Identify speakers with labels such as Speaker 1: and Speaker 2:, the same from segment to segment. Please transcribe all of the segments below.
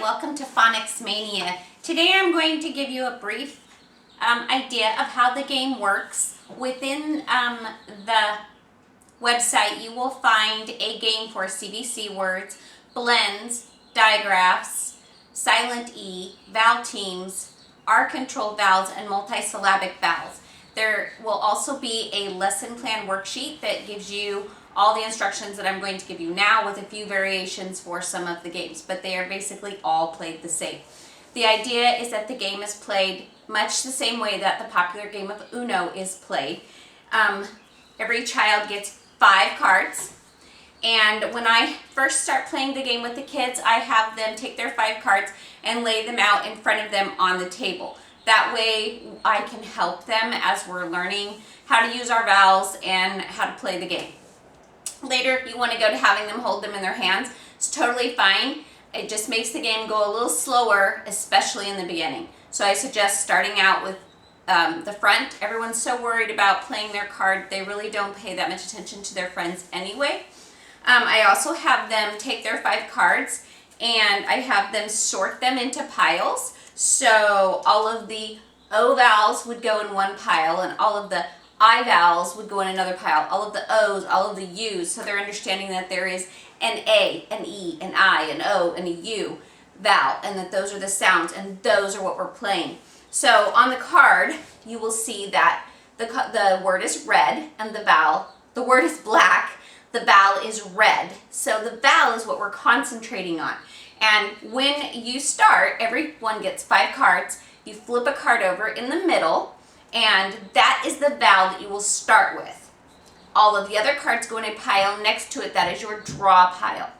Speaker 1: welcome to Phonics Mania. Today I'm going to give you a brief idea of how the game works. Within the website you will find a game for CVC words, blends, digraphs, silent E, vowel teams, R-controlled vowels, and multisyllabic vowels. There will also be a lesson plan worksheet that gives you all the instructions that I'm going to give you now with a few variations for some of the games, but they are basically all played the same. The idea is that the game is played much the same way that the popular game of Uno is played. Every child gets 5 cards, and when I first start playing the game with the kids, I have them take their 5 cards and lay them out in front of them on the table. That way I can help them as we're learning how to use our vowels and how to play the game. Later, if you want to go to having them hold them in their hands, it's totally fine. It just makes the game go a little slower, especially in the beginning. So I suggest starting out with the front. Everyone's so worried about playing their card, they really don't pay that much attention to their friends anyway. I also have them take their 5 cards and I have them sort them into piles. So all of the O vowels would go in one pile and all of the I vowels would go in another pile, all of the O's, all of the U's, so they're understanding that there is an A, an E, an I, an O, and a U vowel, and that those are the sounds, and those are what we're playing. So on the card, you will see that the word is red, and the word is black, the vowel is red. So the vowel is what we're concentrating on. And when you start, everyone gets 5 cards, you flip a card over in the middle, and that is the vowel that you will start with. All of the other cards go in a pile next to it. That is your draw pile.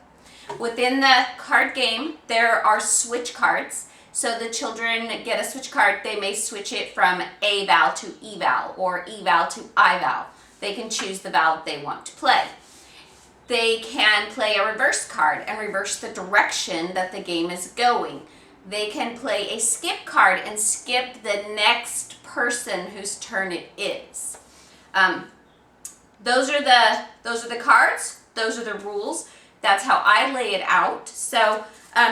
Speaker 1: Within the card game, there are switch cards. So the children get a switch card. They may switch it from A vowel to E vowel or E vowel to I vowel. They can choose the vowel they want to play. They can play a reverse card and reverse the direction that the game is going. They can play a skip card and skip the next person whose turn it is. Those are the cards. Those are the rules. That's how I lay it out. So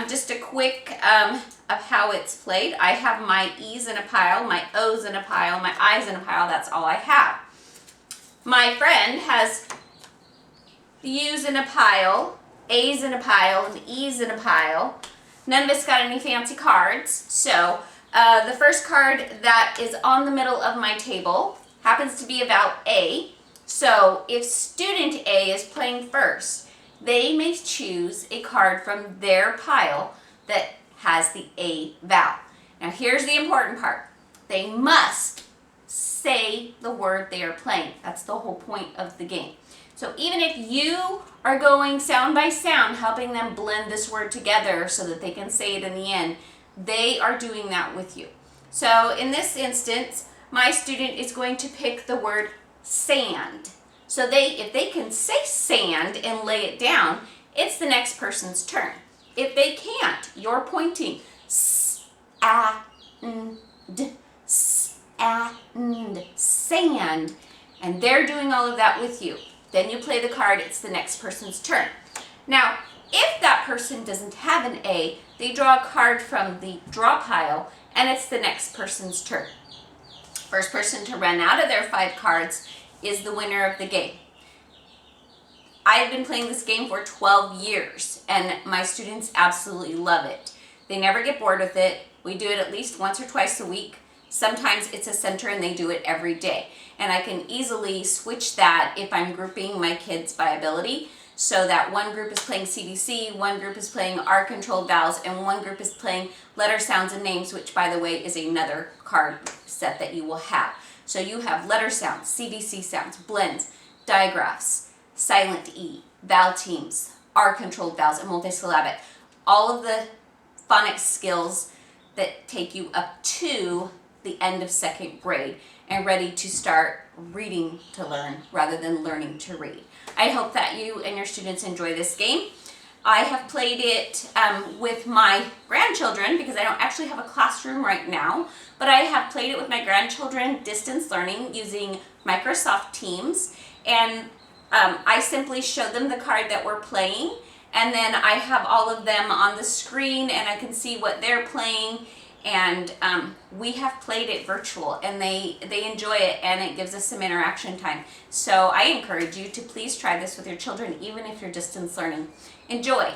Speaker 1: just a quick of how it's played. I have my E's in a pile, my O's in a pile, my I's in a pile. That's all I have. My friend has the U's in a pile, A's in a pile, and E's in a pile. None of us got any fancy cards, so the first card that is on the middle of my table happens to be about A. So if student A is playing first, they may choose a card from their pile that has the A vowel. Now here's the important part. They must say the word they are playing. That's the whole point of the game. So even if you are going sound by sound, helping them blend this word together so that they can say it in the end, they are doing that with you. So in this instance, my student is going to pick the word sand. So if they can say sand and lay it down, it's the next person's turn. If they can't, you're pointing sand, and they're doing all of that with you. Then you play the card, it's the next person's turn. Now, if that person doesn't have an A, they draw a card from the draw pile, and it's the next person's turn. First person to run out of their 5 cards is the winner of the game. I've been playing this game for 12 years, and my students absolutely love it. They never get bored with it. We do it at least once or twice a week. Sometimes it's a center and they do it every day. And I can easily switch that if I'm grouping my kids by ability, so that one group is playing CVC, one group is playing R-controlled vowels, and one group is playing letter sounds and names, which by the way is another card set that you will have. So you have letter sounds, CVC sounds, blends, digraphs, silent E, vowel teams, R-controlled vowels, and multisyllabic. All of the phonics skills that take you up to the end of 2nd grade and ready to start reading to learn rather than learning to read. I hope that you and your students enjoy this game. I have played it with my grandchildren because I don't actually have a classroom right now, but I have played it with my grandchildren distance learning using Microsoft Teams, and I simply show them the card that we're playing and then I have all of them on the screen and I can see what they're playing. And we have played it virtual, and they enjoy it, and it gives us some interaction time. So I encourage you to please try this with your children, even if you're distance learning. Enjoy.